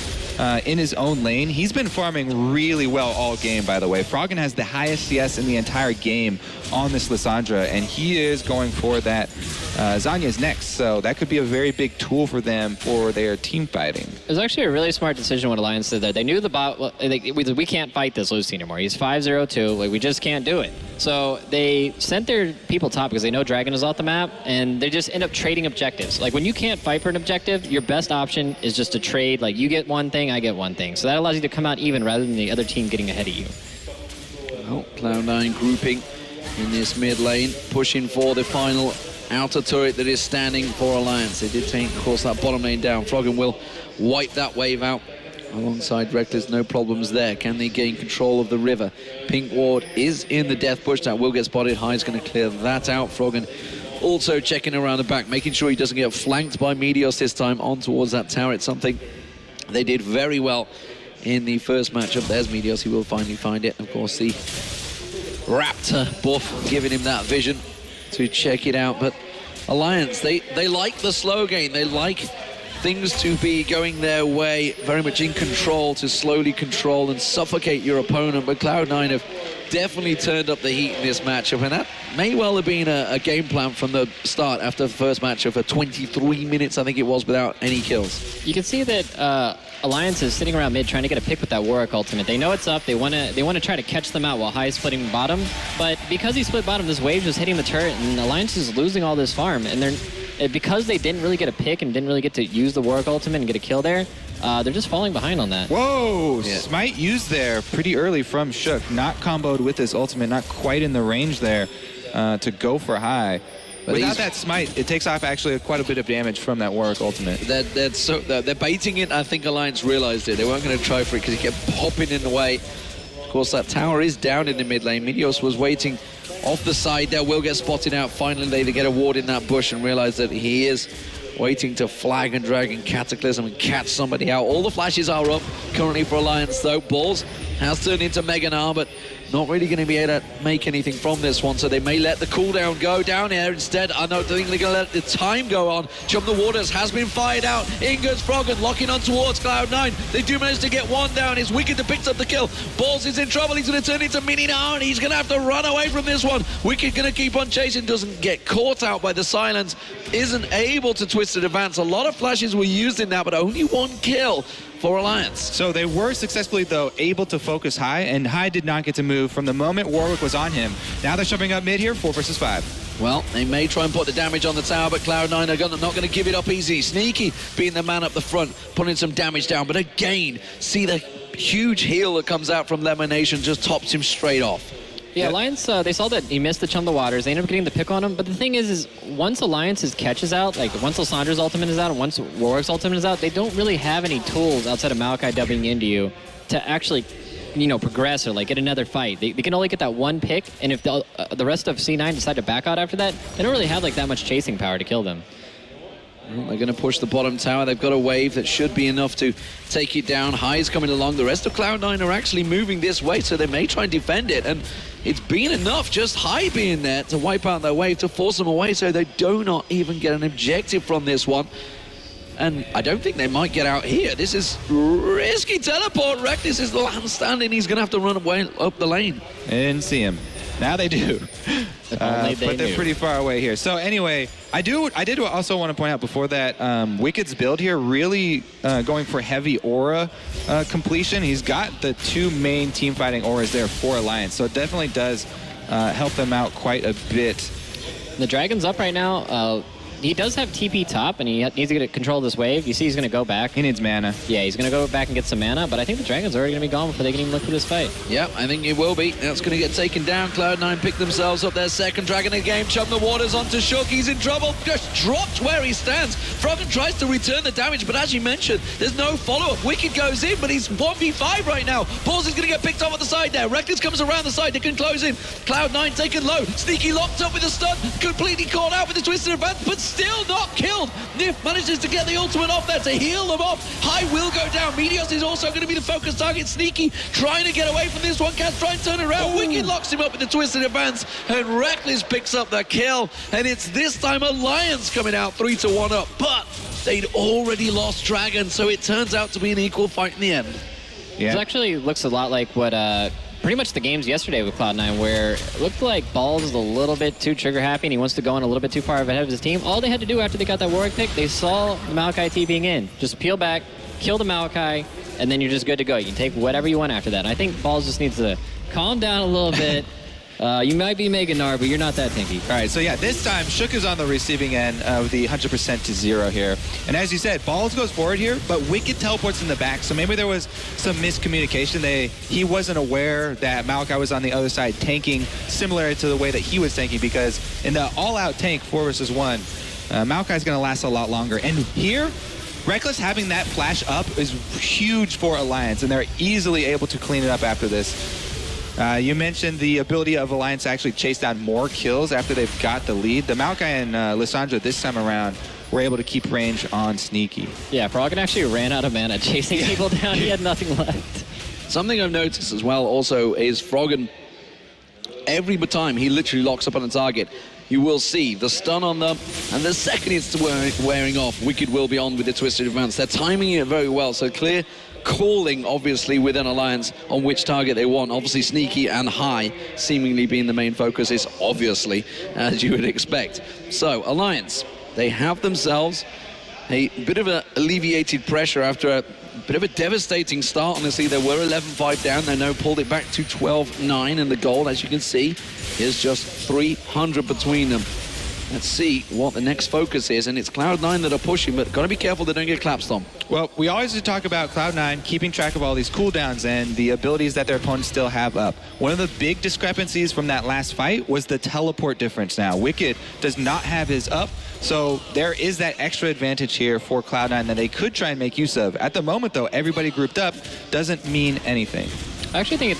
in his own lane. He's been farming really well all game, by the way. Frogen has the highest CS in the entire game on this Lissandra, and he is going for that Zanya's next, so that could be a very big tool for them for their team fighting. It was actually a really smart decision what Alliance did there. They knew the bot, we can't fight this Lucian anymore. He's 5-0-2, we just can't do it. So they sent their people top because they know Dragon is off the map, and they just end up trading objectives. Like, when you can't fight for an objective, your best option is just to trade. Like, you get one thing, I get one thing. So that allows you to come out even rather than the other team getting ahead of you. Well, Cloud9 grouping in this mid lane, pushing for the final outer turret that is standing for Alliance. They did take, of course, that bottom lane down. Frogen will wipe that wave out alongside Rekkles. No problems there. Can they gain control of the river? Pink ward is in the death bush. That will get spotted. High's going to clear that out. Frogen also checking around the back, making sure he doesn't get flanked by Meteos this time on towards that tower. It's something they did very well in the first matchup. There's Meteos. He will finally find it. Of course, the Raptor buff giving him that vision to check it out. But Alliance, they like the slow game. They like things to be going their way, very much in control, to slowly control and suffocate your opponent. But Cloud9 have definitely turned up the heat in this matchup, and that may well have been a game plan from the start after the first matchup for 23 minutes, I think it was, without any kills. You can see that Alliance is sitting around mid trying to get a pick with that Warwick ultimate. They know it's up. They want to try to catch them out while High is splitting bottom. But because he split bottom, this wave is hitting the turret, and Alliance is losing all this farm. And because they didn't really get a pick and didn't really get to use the Warwick ultimate and get a kill there, they're just falling behind on that. Whoa! Yeah. Smite used there pretty early from Shook. Not comboed with his ultimate, not quite in the range there to go for High. But without that Smite, it takes off actually quite a bit of damage from that Warwick ultimate. They're baiting it. I think Alliance realized it. They weren't going to try for it because he kept popping in the way. Of course, that tower is down in the mid lane. Meteos was waiting off the side there, will get spotted out. Finally, they get a ward in that bush and realize that he is waiting to flag and drag and Cataclysm and catch somebody out. All the flashes are up currently for Alliance, though. Balls has turned into Mega Gnar, but not really going to be able to make anything from this one, so they may let the cooldown go down here instead. I don't think they're going to let the time go on. Jump the Waters has been fired out. In goes Frogen, locking on towards Cloud9. They do manage to get one down. It's Wickd that picks up the kill. Balls is in trouble. He's going to turn into Mini Gnar, and he's going to have to run away from this one. Wickd going to keep on chasing, doesn't get caught out by the silence, isn't able to Twisted Advance. A lot of flashes were used in that, but only one kill for Alliance. So they were successfully, though, able to focus High, and High did not get to move from the moment Warwick was on him. Now they're shoving up mid here, 4 versus 5. Well, they may try and put the damage on the tower, but Cloud9 are not going to give it up easy. Sneaky being the man up the front, putting some damage down, but again, see the huge heal that comes out from LemonNation just tops him straight off. Yeah, Alliance, they saw that he missed the Chum the Waters. They ended up getting the pick on him. But the thing is once Alliance's catch is out, like once Lissandra's ultimate is out, and once Warwick's ultimate is out, they don't really have any tools outside of Maokai dubbing into you to actually, progress or like get another fight. They can only get that one pick, and if the rest of C9 decide to back out after that, they don't really have like that much chasing power to kill them. They're going to push the bottom tower. They've got a wave that should be enough to take it down. High is coming along. The rest of Cloud9 are actually moving this way, so they may try and defend it. And it's been enough, just High being there to wipe out their wave, to force them away, so they do not even get an objective from this one. And I don't think they might get out here. This is risky teleport. Rekkles is the last standing. He's going to have to run away up the lane. They didn't see him. Now they do. But they're pretty far away here. So anyway, I did also want to point out before that Wicked's build here really going for heavy aura completion. He's got the 2 main team fighting auras there for Alliance, so it definitely does help them out quite a bit. The Dragon's up right now. He does have TP top, and he needs to get control of this wave. You see he's going to go back. He needs mana. Yeah, he's going to go back and get some mana, but I think the Dragon's already going to be gone before they can even look for this fight. Yeah, I think it will be. That's going to get taken down. Cloud9 pick themselves up their second Dragon in the game. Chum the Waters onto Shook. He's in trouble. Just dropped where he stands. Frogen tries to return the damage, but as you mentioned, there's no follow-up. Wickd goes in, but he's 1v5 right now. Balls is going to get picked up at the side there. Rekkles comes around the side. They can close in. Cloud9 taken low. Sneaky locked up with a stun. Completely caught out with the Twisted Advance, but still not killed. Nyph manages to get the ultimate off there to heal them off. High will go down. Meteos is also going to be the focus target. Sneaky trying to get away from this one. Can't try and turn around. Wickd locks him up with the Twisted Advance, and Rekkles picks up the kill. And it's this time Alliance coming out 3-1 up. But they'd already lost Dragon, so it turns out to be an equal fight in the end. Yeah. This actually looks a lot like what pretty much the games yesterday with Cloud9, where it looked like Balls is a little bit too trigger happy and he wants to go in a little bit too far ahead of his team. All they had to do after they got that Warwick pick, they saw the Maokai T being in. Just peel back, kill the Maokai, and then you're just good to go. You can take whatever you want after that. And I think Balls just needs to calm down a little bit. You might be Mega Gnar, but you're not that tanky. All right, so yeah, this time Shook is on the receiving end of the 100% to 0 here. And as you said, Balls goes forward here, but Wicked teleports in the back, so maybe there was some miscommunication. He wasn't aware that Maokai was on the other side tanking similar to the way that he was tanking, because in the all-out tank 4 versus 1, Maokai's going to last a lot longer. And here, Rekkles having that flash up is huge for Alliance, and they're easily able to clean it up after this. You mentioned the ability of Alliance to actually chase down more kills after they've got the lead. The Maokai and Lissandra this time around were able to keep range on Sneaky. Yeah, Frogen actually ran out of mana chasing people down. He had nothing left. Something I've noticed as well also is Frogen, every time he literally locks up on a target, you will see the stun on them, and the second it's wearing off, Wicked will be on with the Twisted Advance. They're timing it very well, so clear calling, obviously, within Alliance on which target they want. Obviously, Sneaky and High seemingly being the main focus is obviously, as you would expect. So, Alliance, they have themselves a bit of an alleviated pressure after a bit of a devastating start. Honestly, they were 11-5 down. They now pulled it back to 12-9 in the goal. As you can see, here's just 300 between them. Let's see what the next focus is, and it's Cloud9 that are pushing, but got to be careful they don't get collapsed on. Well, we always talk about Cloud9 keeping track of all these cooldowns and the abilities that their opponents still have up. One of the big discrepancies from that last fight was the teleport difference now. Wicked does not have his up, so there is that extra advantage here for Cloud9 that they could try and make use of. At the moment, though, everybody grouped up doesn't mean anything. I actually think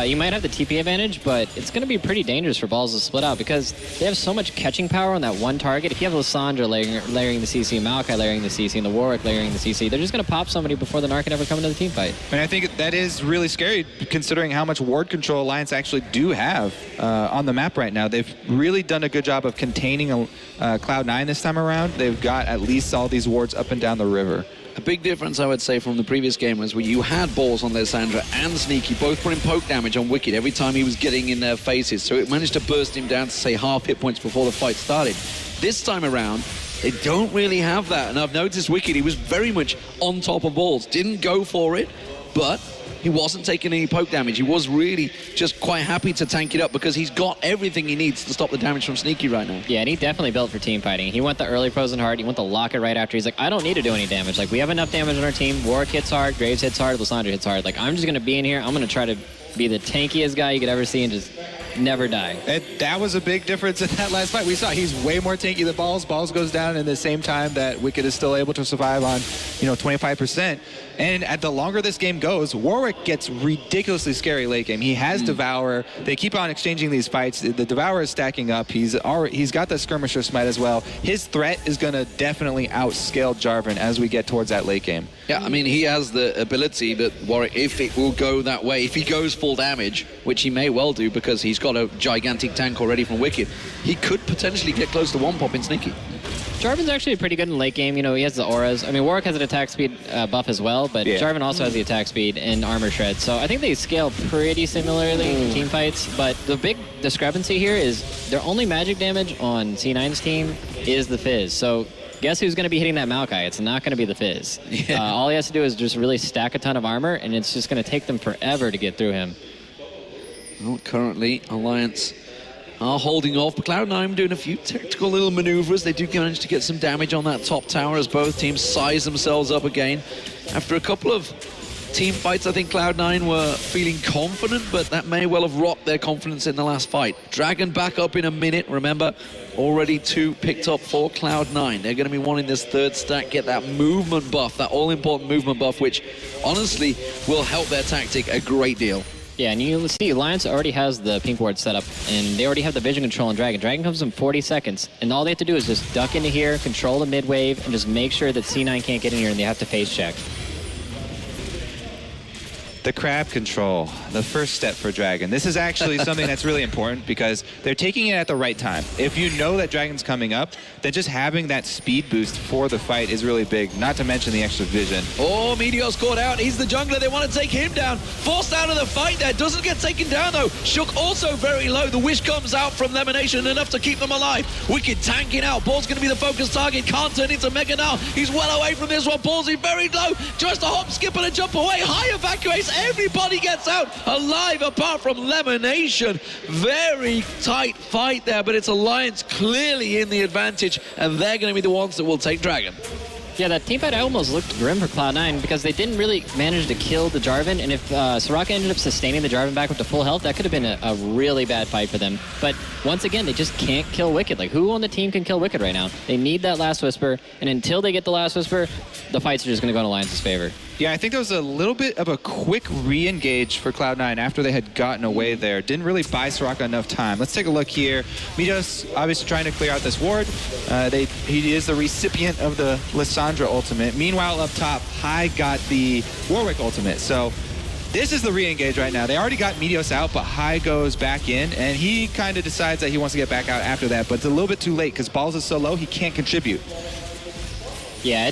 you might have the TP advantage, but it's going to be pretty dangerous for Balls to split out because they have so much catching power on that one target. If you have Lissandra layering the CC, Maokai layering the CC, and the Warwick layering the CC, they're just going to pop somebody before the Gnar can ever come into the team fight. And I think that is really scary considering how much ward control Alliance actually do have on the map right now. They've really done a good job of containing Cloud9 this time around. They've got at least all these wards up and down the river. A big difference, I would say, from the previous game was where you had Balls on Lissandra and Sneaky both putting poke damage on Wicked every time he was getting in their faces. So it managed to burst him down to, say, half hit points before the fight started. This time around, they don't really have that. And I've noticed Wicked, he was very much on top of Balls. Didn't go for it, but he wasn't taking any poke damage. He was really just quite happy to tank it up because he's got everything he needs to stop the damage from Sneaky right now. Yeah, and he definitely built for team fighting. He went the early Frozen hard. He went the lock it right after. He's like, I don't need to do any damage. Like, we have enough damage on our team. Warwick hits hard, Graves hits hard, Lissandra hits hard. Like, I'm just going to be in here. I'm going to try to be the tankiest guy you could ever see and just never die. And that was a big difference in that last fight. We saw he's way more tanky than Balls. Balls goes down in the same time that Wicked is still able to survive on, 25%. And at the longer this game goes, Warwick gets ridiculously scary late game. He has Devour. They keep on exchanging these fights. The Devour is stacking up. He's got the Skirmisher Smite as well. His threat is going to definitely outscale Jarvan as we get towards that late game. Yeah, I mean, he has the ability that Warwick, if it will go that way, if he goes full damage, which he may well do because he's got a gigantic tank already from Wicked, he could potentially get close to one pop in Sneaky. Jarvan's actually pretty good in late game. He has the auras. I mean, Warwick has an attack speed buff as well, but Jarvan also has the attack speed and armor shred. So I think they scale pretty similarly in team fights. But the big discrepancy here is their only magic damage on C9's team is the Fizz. So guess who's going to be hitting that Maokai? It's not going to be the Fizz. Yeah. All he has to do is just really stack a ton of armor, and it's just going to take them forever to get through him. Well, currently, Alliance are holding off, but Cloud9 doing a few tactical little maneuvers. They do manage to get some damage on that top tower as both teams size themselves up again. After a couple of team fights, I think Cloud9 were feeling confident, but that may well have rocked their confidence in the last fight. Dragon back up in a minute. Remember, already 2 picked up for Cloud9. They're going to be wanting this third stack, get that movement buff, that all-important movement buff, which honestly will help their tactic a great deal. Yeah, and you see, Alliance already has the pink ward set up, and they already have the vision control on Dragon. Dragon comes in 40 seconds, and all they have to do is just duck into here, control the mid wave, and just make sure that C9 can't get in here, and they have to face check. The crab control, the first step for Dragon. This is actually something that's really important because they're taking it at the right time. If you know that Dragon's coming up, then just having that speed boost for the fight is really big, not to mention the extra vision. Oh, Meteos caught out. He's the jungler. They want to take him down. Forced out of the fight there. Doesn't get taken down, though. Shook also very low. The wish comes out from LemonNation, enough to keep them alive. Wicked tanking out. Ball's going to be the focus target. Can't turn into Mega now. He's well away from this one. Ballsy very low. Tries to hop, skip, and a jump away. High evacuates Everybody gets out alive apart from LemonNation. Very tight fight there, but it's Alliance clearly in the advantage, and they're going to be the ones that will take Dragon. Yeah, that teamfight almost looked grim for Cloud9 because they didn't really manage to kill the Jarvan, and if Soraka ended up sustaining the Jarvan back up to full health, that could have been a really bad fight for them. But once again, they just can't kill Wickd. Like, who on the team can kill Wickd right now? They need that last Whisper, and until they get the last Whisper, the fights are just going to go in Alliance's favor. Yeah, I think there was a little bit of a quick re-engage for Cloud9 after they had gotten away there. Didn't really buy Soraka enough time. Let's take a look here. Meteos obviously trying to clear out this ward. He is the recipient of the Lissandra ultimate. Meanwhile, up top, Hai got the Warwick ultimate. So this is the re-engage right now. They already got Meteos out, but Hai goes back in, and he kind of decides that he wants to get back out after that, but it's a little bit too late because Balls is so low, he can't contribute. Yeah,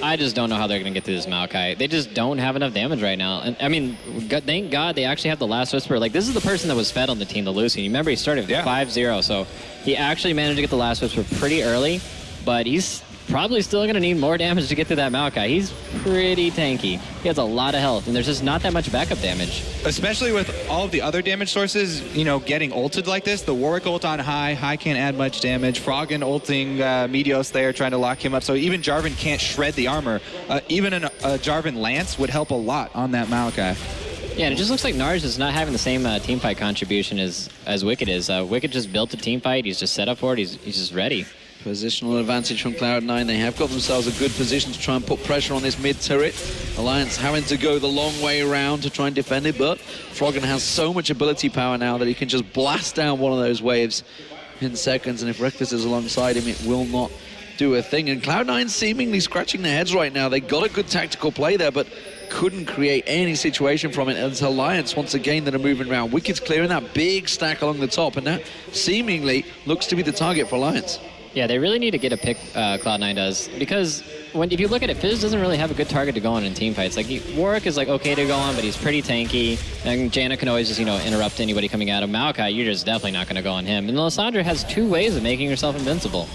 I just don't know how they're going to get through this Maokai. They just don't have enough damage right now. And I mean, thank God they actually have the last Whisper. Like, this is the person that was fed on the team, the Lucian. You remember he started with 5-0, so he actually managed to get the last Whisper pretty early, but he's probably still going to need more damage to get through that Maokai. He's pretty tanky. He has a lot of health, and there's just not that much backup damage. Especially with all of the other damage sources, you know, getting ulted like this. The Warwick ult on Hai. Hai can't add much damage. Frogen ulting Meteos there, trying to lock him up. So even Jarvan can't shred the armor. Even a Jarvan Lance would help a lot on that Maokai. Yeah, and it just looks like Nars is not having the same teamfight contribution as Wickd is. Wickd just built a teamfight. He's just set up for it. He's just ready. Positional advantage from Cloud9. They have got themselves a good position to try and put pressure on this mid turret. Alliance having to go the long way around to try and defend it, but Frogen has so much ability power now that he can just blast down one of those waves in seconds, and if Rekkles is alongside him, it will not do a thing. And Cloud9 seemingly scratching their heads right now. They got a good tactical play there, but couldn't create any situation from it. And it's Alliance once again that are moving around. Wicked's clearing that big stack along the top, and that seemingly looks to be the target for Alliance. Yeah, they really need to get a pick, Cloud9 does, because if you look at it, Fizz doesn't really have a good target to go on in team fights. Like, Warwick is like okay to go on, but he's pretty tanky, and Janna can always just, you know, interrupt anybody coming at him. Maokai, you're just definitely not going to go on him. And Lissandra has two ways of making herself invincible.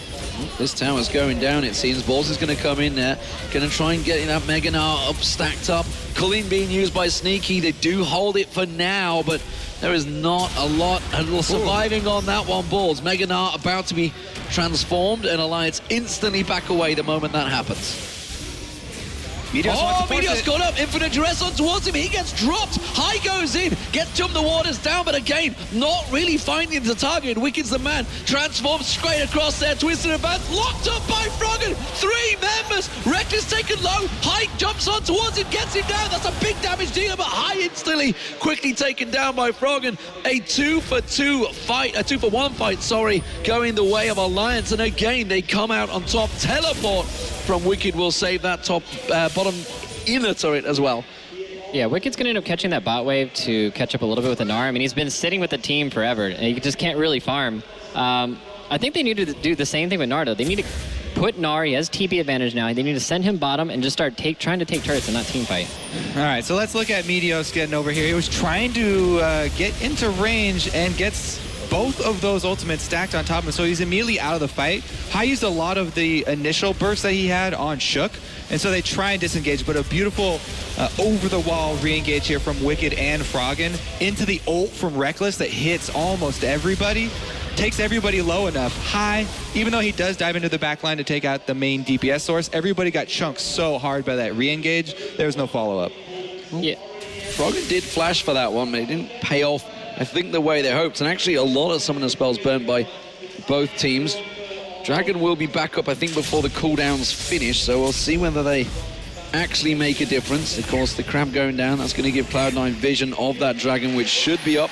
This tower's going down, it seems. Balls is going to come in there, going to try and get that Mega Gnar up, stacked up. Culling being used by Sneaky. They do hold it for now, but there is not a lot surviving on that one. Balls. Mega Gnar about to be transformed, and Alliance instantly back away the moment that happens. Meteos got up, infinite duress on towards him, he gets dropped, Hai goes in, gets jumped the waters down, but again, not really finding the target. Wicked's the man, transforms straight across there, twisted advance, locked up by Frogen, 3 members, Rekkles taken low, Hai jumps on towards him, gets him down, that's a big damage dealer, but Hai instantly quickly taken down by Frogen. A 2-for-1 fight, sorry, going the way of Alliance, and again, they come out on top. Teleport from Wickd will save that top bottom inner turret as well. Yeah, Wicked's going to end up catching that bot wave to catch up a little bit with the Gnar. I mean, he's been sitting with the team forever, and he just can't really farm. I think they need to do the same thing with Gnar, though. They need to put Gnar, he has TP advantage now. They need to send him bottom and just start trying to take turrets and not team fight. All right, so let's look at Meteos getting over here. He was trying to get into range and gets both of those ultimates stacked on top of him, so he's immediately out of the fight. Hai used a lot of the initial burst that he had on Shook, and so they try and disengage, but a beautiful over-the-wall re-engage here from Wickd and Frogen into the ult from Rekkles that hits almost everybody, takes everybody low enough. Hai, even though he does dive into the back line to take out the main DPS source, everybody got chunked so hard by that re-engage, there was no follow-up. Yeah. Frogen did flash for that one, but it didn't pay off, I think, the way they hoped. And actually, a lot of summoner spells burned by both teams. Dragon will be back up, I think, before the cooldowns finish, so we'll see whether they actually make a difference. Of course, the crab going down, that's going to give Cloud9 vision of that Dragon, which should be up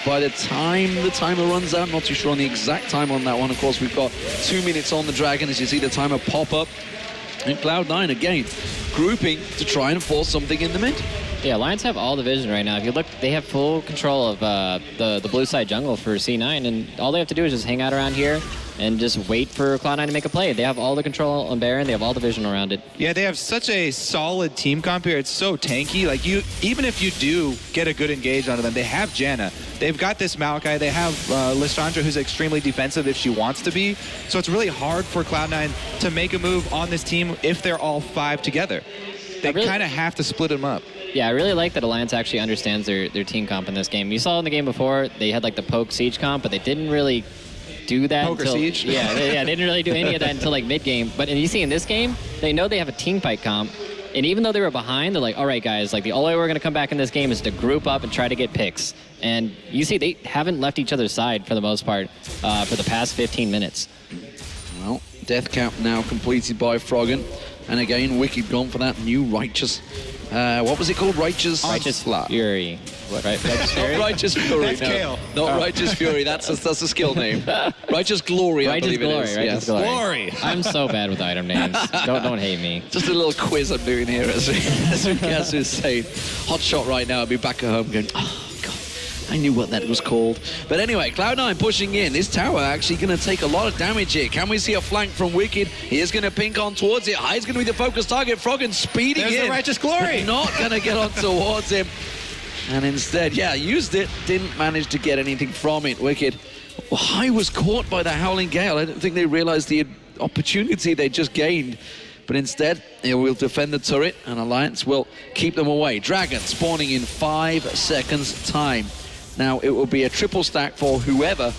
by the time the timer runs out. Not too sure on the exact time on that one. Of course, we've got 2 minutes on the Dragon as you see the timer pop up. And Cloud9, again, grouping to try and force something in the mid. Yeah, Lions have all the vision right now. If you look, they have full control of the blue side jungle for C9, and all they have to do is just hang out around here and just wait for Cloud9 to make a play. They have all the control on Baron. They have all the vision around it. Yeah, they have such a solid team comp here. It's so tanky. Like, even if you do get a good engage onto them, they have Janna. They've got this Maokai. They have Lissandra, who's extremely defensive if she wants to be. So it's really hard for Cloud9 to make a move on this team if they're all 5 together. They kind of have to split them up. Yeah, I really like that Alliance actually understands their team comp in this game. You saw in the game before, they had like the poke siege comp, but they didn't really do that Poker until, siege? Yeah, they didn't really do any of that until like mid-game. But you see in this game, they know they have a team fight comp, and even though they were behind, they're like, all right, guys, like the only way we're going to come back in this game is to group up and try to get picks. And you see they haven't left each other's side for the most part for the past 15 minutes. Well, death count now completed by Frogen. And again, Wickd gone for that new righteous. What was it called? Righteous Fury. What? Right? Righteous Fury? Not Righteous Fury, That's no. Kale. Not Righteous Fury, that's a skill name. Righteous Glory, I Righteous believe Glory, it is. Righteous Yes. Glory. I'm so bad with item names. Don't hate me. Just a little quiz I'm doing here as we guess who's saying. Hot shot right now, I'll be back at home going, oh, God, I knew what that was called. But anyway, Cloud9 pushing in. This tower actually going to take a lot of damage here. Can we see a flank from Wickd? He is going to pink on towards it. High's going to be the focus target. Frogen speeding There's in. the Righteous Glory. Not going to get on towards him. And instead, yeah, used it. Didn't manage to get anything from it. Wickd. Well, High was caught by the Howling Gale. I don't think they realized the opportunity they just gained. But instead, it will defend the turret, and Alliance will keep them away. Dragon spawning in 5 seconds time. Now, it will be a triple stack for whoever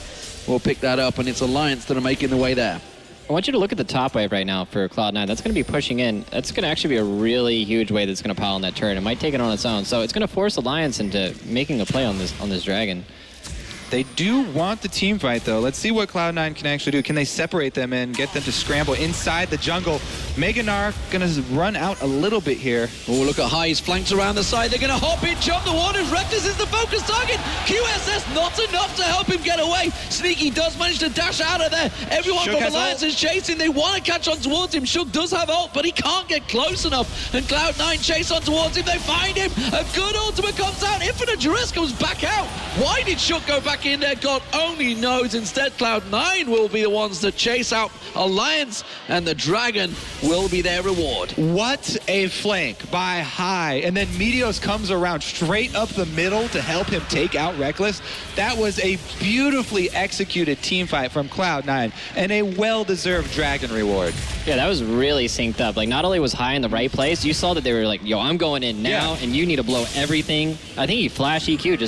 will pick that up, and it's Alliance that are making the way there. I want you to look at the top wave right now for Cloud9. That's going to be pushing in. That's going to actually be a really huge wave that's going to pile on that turret. It might take it on its own. So it's going to force Alliance into making a play on this Dragon. They do want the team fight, though. Let's see what Cloud9 can actually do. Can they separate them and get them to scramble inside the jungle? Meganar gonna run out a little bit here. Oh, look at High. He's flanked around the side. They're going to hop in, jump the waters. Rekkles is the focus target. QSS not enough to help him get away. Sneaky does manage to dash out of there. Everyone Shook from has Alliance ult. is chasing. They want to catch on towards him. Shook does have ult, but he can't get close enough. And Cloud9 chase on towards him. They find him. A good ultimate comes out. Infinite Duress comes back out. Why did Shook go back in there? God only knows. Instead, Cloud9 will be the ones to chase out Alliance, and the Dragon will be their reward. What a flank by High. And then Meteos comes around straight up the middle to help him take out Rekkles. That was a beautifully executed team fight from Cloud9 and a well-deserved Dragon reward. Yeah, that was really synced up. Like, not only was High in the right place, you saw that they were like, yo, I'm going in now, and you need to blow everything. I think he flashed EQ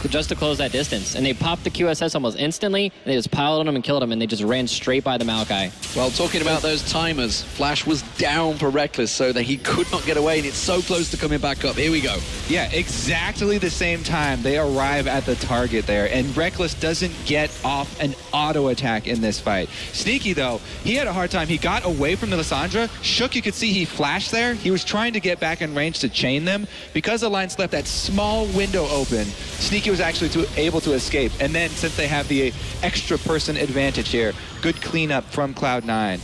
just to close that distance. And they popped the QSS almost instantly, and they just piled on him and killed him, and they just ran straight by the Maokai. Well, talking about those timers, Flash was down for Rekkles so that he could not get away, and it's so close to coming back up. Here we go. Yeah, exactly the same time they arrive at the target there, and Rekkles doesn't get off an auto attack in this fight. Sneaky, though, he had a hard time. He got away from the Lissandra. Shook, you could see he flashed there. He was trying to get back in range to chain them. Because Alliance left that small window open, Sneaky was actually able to escape. And then, since they have the extra person advantage here, good cleanup from Cloud9.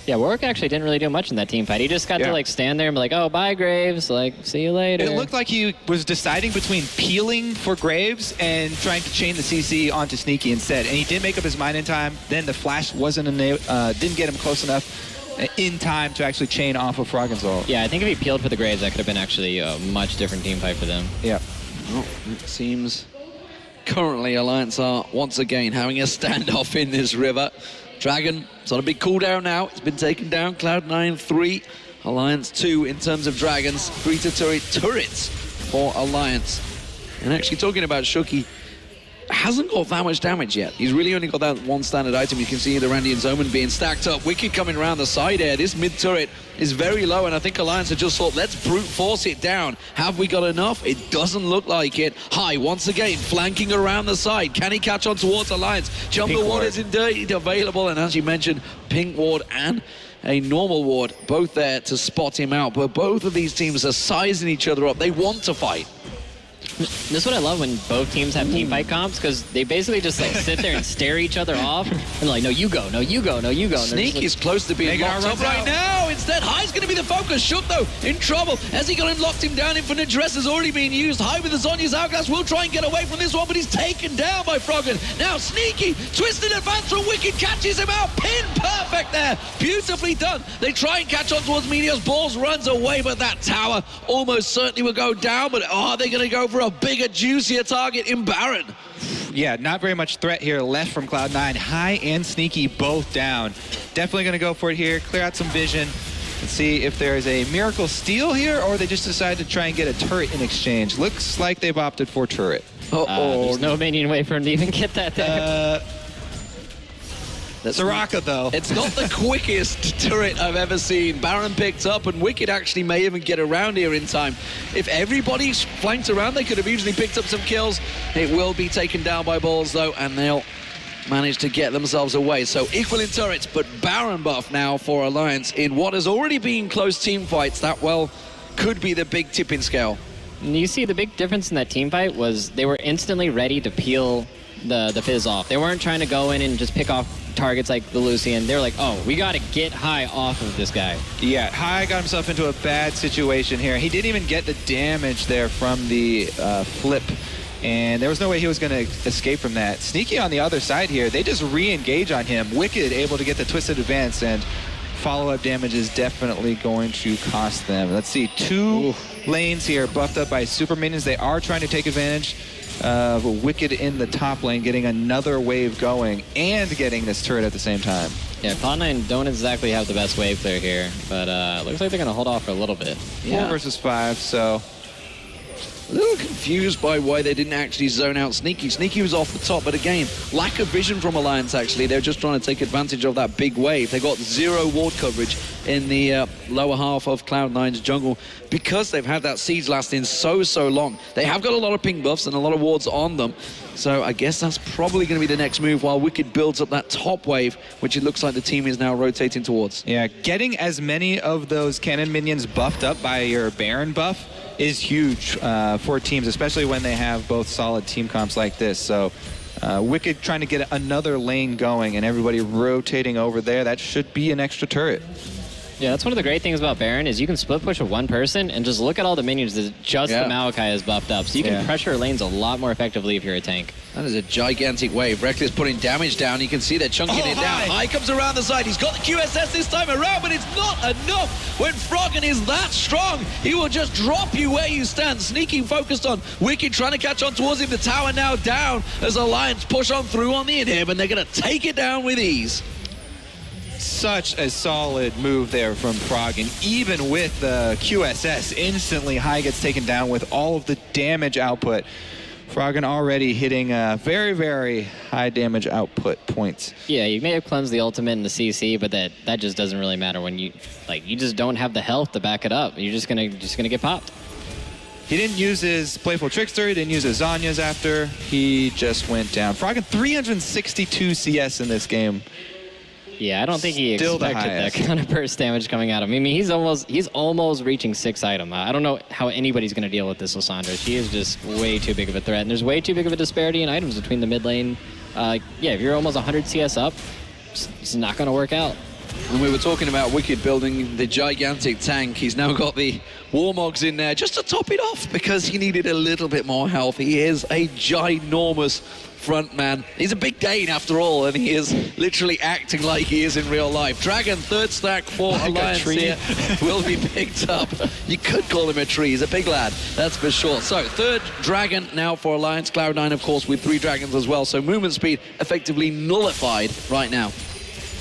Yeah, Warwick actually didn't really do much in that team fight. He just got to like stand there and be like, oh, bye, Graves. Like, see you later. It looked like he was deciding between peeling for Graves and trying to chain the CC onto Sneaky instead. And he did make up his mind in time. Then the flash didn't get him close enough in time to actually chain off of Frogen's ult. Yeah, I think if he peeled for the Graves, that could have been actually a much different team fight for them. Yeah. Well, it seems currently Alliance are once again having a standoff in this river. Dragon, it's on a big cooldown now. It's been taken down. Cloud9 3, Alliance 2 in terms of Dragons. 3 to turrets for Alliance. And actually talking about Shuki, hasn't got that much damage yet. He's really only got that one standard item. You can see the Randian's Omen being stacked up. Wickd coming around the side here. This mid turret is very low, and I think Alliance have just thought, let's brute force it down. Have we got enough? It doesn't look like it. High, once again, flanking around the side. Can he catch on towards Alliance? Jump the ward is indeed available, and as you mentioned, Pink Ward and a normal ward, both there to spot him out. But both of these teams are sizing each other up. They want to fight. This is what I love when both teams have team fight comps, because they basically just like sit there and stare each other off, and they're like, no, you go, no, you go, no, you go. Sneak is close to being locked up right now. Instead, High's going to be the focus. Shook, though, in trouble. As he got him locked him down, Infinite Dress is already being used. High with the Zonya's Hourglass will try and get away from this one, but he's taken down by Frogen. Now, Sneaky, twisted advance from Wickd, catches him out. Pin perfect there. Beautifully done. They try and catch on towards Meteos. Balls runs away, but that tower almost certainly will go down. But are they going to go for a bigger, juicier target in Baron? Yeah, not very much threat here left from Cloud9. High and Sneaky both down. Definitely going to go for it here, clear out some vision. Let's see if there's a miracle steal here, or they just decide to try and get a turret in exchange. Looks like they've opted for turret. There's no minion way for him to even get that there. Soraka, though. It's not the quickest turret I've ever seen. Baron picked up, and Wickd actually may even get around here in time. If everybody's flanked around, they could have easily picked up some kills. It will be taken down by balls, though, and they'll manage to get themselves away. So equal in turrets, but Baron buff now for Alliance in what has already been close team fights. That, well, could be the big tipping scale. And you see the big difference in that team fight was they were instantly ready to peel the Fizz off. They weren't trying to go in and just pick off targets like the Lucian. They were like, oh, we got to get High off of this guy. Yeah, High got himself into a bad situation here. He didn't even get the damage there from the flip, and there was no way he was going to escape from that. Sneaky on the other side here, they just re-engage on him. Wickd able to get the twisted advance, and follow-up damage is definitely going to cost them. Let's see, two lanes here buffed up by super minions. They are trying to take advantage of Wickd in the top lane, getting another wave going and getting this turret at the same time. Yeah, Cloud9 don't exactly have the best wave clear here, but looks like they're going to hold off for a little bit. 4 versus 5, so A little confused by why they didn't actually zone out Sneaky. Sneaky was off the top, but again, lack of vision from Alliance, actually. They're just trying to take advantage of that big wave. They got 0 ward coverage in the lower half of Cloud9's jungle because they've had that siege lasting so long. They have got a lot of ping buffs and a lot of wards on them. So I guess that's probably going to be the next move while Wickd builds up that top wave, which it looks like the team is now rotating towards. Yeah, getting as many of those cannon minions buffed up by your Baron buff is huge for teams, especially when they have both solid team comps like this. So Wickd trying to get another lane going and everybody rotating over there. That should be an extra turret. Yeah, that's one of the great things about Baron is you can split push with one person and just look at all the minions that just the Maokai is buffed up. So you can pressure lanes a lot more effectively if you're a tank. That is a gigantic wave. Rekkles putting damage down. You can see they're chunking it down. High comes around the side. He's got the QSS this time around, but it's not enough. When Frogen is that strong, he will just drop you where you stand. Sneaking focused on Wickd, trying to catch on towards him. The tower now down as Alliance push on through on the inhib, and they're going to take it down with ease. Such a solid move there from Frogen. Even with the QSS, instantly High gets taken down with all of the damage output. Frogen already hitting very, very high damage output points. Yeah, you may have cleansed the ultimate in the CC, but that just doesn't really matter when you just don't have the health to back it up. You're just gonna get popped. He didn't use his Playful Trickster, he didn't use his Zanya's after, he just went down. Frogen 362 CS in this game. Yeah, I don't think he Still expected that kind of burst damage coming at him. I mean, he's almost reaching 6 item. I don't know how anybody's going to deal with this Lissandra. She is just way too big of a threat, and there's way too big of a disparity in items between the mid lane. Yeah, if you're almost 100 CS up, it's not going to work out. And we were talking about Wickd building the gigantic tank. He's now got the Warmogs in there just to top it off because he needed a little bit more health. He is a ginormous front man. He's a big Dane after all, and he is literally acting like he is in real life. Dragon, third stack for Alliance here, will be picked up. You could call him a tree. He's a big lad, that's for sure. So, third Dragon now for Alliance. Cloud9, of course, with 3 dragons as well. So, movement speed effectively nullified right now.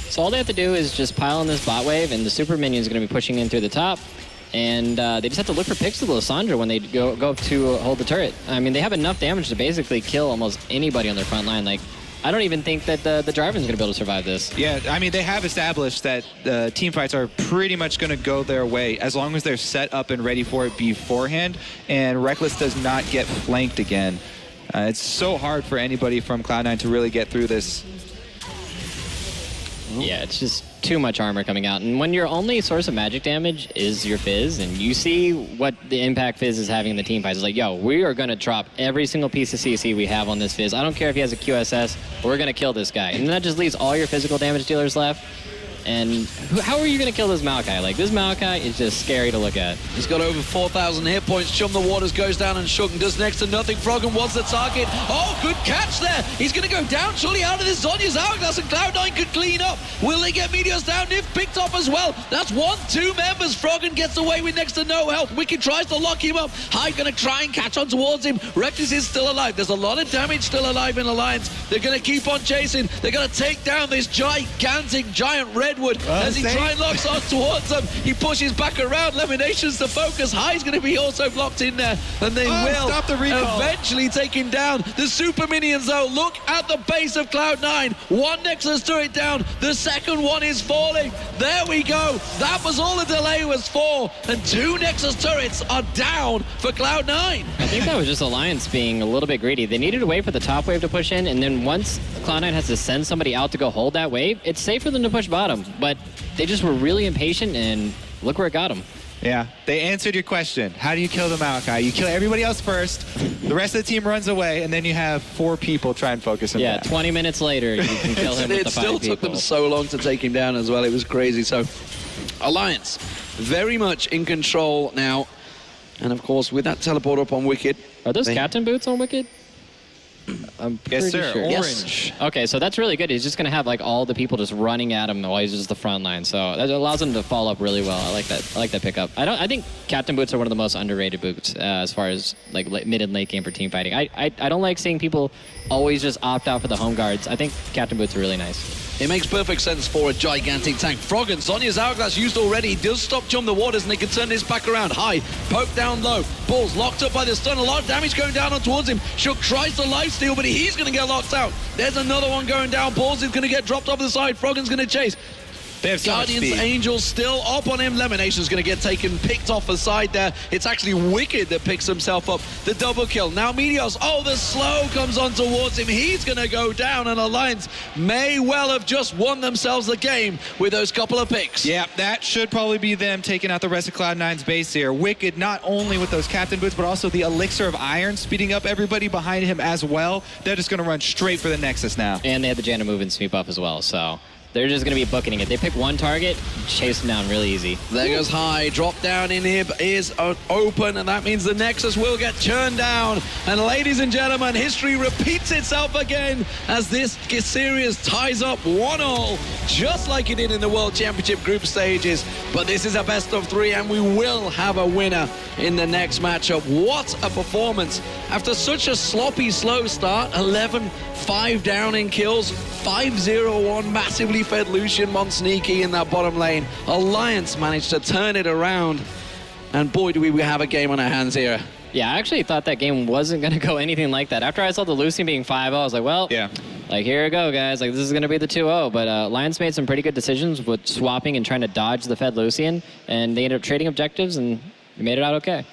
So all they have to do is just pile on this bot wave, and the super minion is going to be pushing in through the top. And they just have to look for picks to the Lissandra when they go up to hold the turret. I mean, they have enough damage to basically kill almost anybody on their front line. Like, I don't even think that the Driver's going to be able to survive this. Yeah, I mean, they have established that team fights are pretty much going to go their way as long as they're set up and ready for it beforehand, and Rekkles does not get flanked again. It's so hard for anybody from Cloud9 to really get through this. Yeah, it's just too much armor coming out. And when your only source of magic damage is your Fizz, and you see what the impact Fizz is having in the team fights, it's like, yo, we are going to drop every single piece of CC we have on this Fizz. I don't care if he has a QSS, we're going to kill this guy. And that just leaves all your physical damage dealers left. And how are you going to kill this Maokai? Like, this Maokai is just scary to look at. He's got over 4,000 hit points. Chum the Waters goes down and Shook and does next to nothing. Frogen wants the target. Oh, good catch there. He's going to go down. Surely out of this Zonya's hourglass, and Cloud9 could clean up. Will they get Meteos down? Nyph picked up as well. That's 1-2 members. Frogen gets away with next to no health. Wickd tries to lock him up. High going to try and catch on towards him. Rekkles is still alive. There's a lot of damage still alive in Alliance. They're going to keep on chasing. They're going to take down this gigantic, giant red Redwood as he tries and locks on towards them. He pushes back around. LemonNation's the focus. High's going to be also blocked in there, and they will stop the recall. eventually take him down. The super minions, though, look at the base of Cloud9. One Nexus turret down. The second one is falling. There we go. That was all the delay was for, and 2 Nexus turrets are down for Cloud9. I think that was just Alliance being a little bit greedy. They needed to wait for the top wave to push in, and then once Cloud9 has to send somebody out to go hold that wave, it's safe for them to push bottom. But they just were really impatient, and look where it got them. Yeah, they answered your question. How do you kill the Maokai? You kill everybody else first, the rest of the team runs away, and then you have 4 people try and focus him Yeah, down. 20 minutes later, you can kill him with the 5 It still took them so long to take him down as well. It was crazy. So, Alliance very much in control now. And of course, with that teleport up on Wickd. Are those captain boots on Wickd? I'm pretty Yes, sir. sure. Orange. Okay, so that's really good. He's just going to have like all the people just running at him while he's just the front line. So that allows him to fall up really well. I like that. I like that pickup. I think captain boots are one of the most underrated boots as far as like mid and late game for team fighting. I don't like seeing people always just opt out for the home guards. I think captain boots are really nice. It makes perfect sense for a gigantic tank. Frogen, Sonya's Hourglass used already. He does stop Jump the Waters, and they can turn this back around. High, poke down low. Balls locked up by the stun. A lot of damage going down on towards him. Shook tries to lifesteal, but he's going to get locked out. There's another one going down. Balls is going to get dropped off the side. Frogen's going to chase. They have so much Guardian's speed. Angels still up on him. LemonNation's going to get picked off the side there. It's actually Wickd that picks himself up. The double kill. Now Meteos. Oh, the slow comes on towards him. He's going to go down, and Alliance may well have just won themselves the game with those couple of picks. Yeah, that should probably be them taking out the rest of Cloud9's base here. Wickd not only with those captain boots, but also the Elixir of Iron, speeding up everybody behind him as well. They're just going to run straight for the Nexus now. And they had the Janna move and sweep up as well. So they're just going to be bucketing it. They pick one target, chase them down really easy. There goes High. Drop down inhib is open, and that means the Nexus will get churned down. And ladies and gentlemen, history repeats itself again as this series ties up 1-1, just like it did in the World Championship group stages. But this is a best of 3, and we will have a winner in the next matchup. What a performance. After such a sloppy, slow start, 11-5 down in kills, 5-0-1, massively fed Lucian, one sneaky in that bottom lane. Alliance managed to turn it around, and boy, do we have a game on our hands here. Yeah, I actually thought that game wasn't going to go anything like that. After I saw the Lucian being 5-0, I was like, well, Yeah. like, here we go, guys. Like, this is going to be the 2-0. But Alliance made some pretty good decisions with swapping and trying to dodge the fed Lucian, and they ended up trading objectives, and they made it out okay.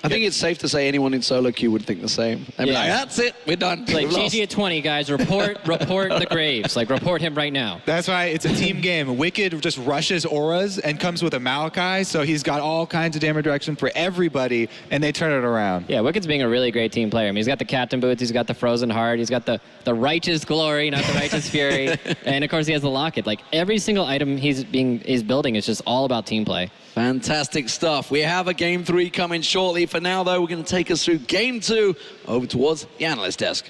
I think it's safe to say anyone in solo queue would think the same. They'd be Yeah. like, that's it, we're done. Like, We've lost. GG at 20, guys. Report the Graves. Like, report him right now. That's why it's a team game. Wickd just rushes auras and comes with a Maokai, so he's got all kinds of damage reduction for everybody, and they turn it around. Yeah, Wicked's being a really great team player. I mean, he's got the captain boots, he's got the frozen heart, he's got the righteous glory, not the righteous fury, and of course he has the locket. Like, every single item he's building is just all about team play. Fantastic stuff. We have a game 3 coming shortly. For now, though, we're going to take us through game 2 over towards the analyst desk.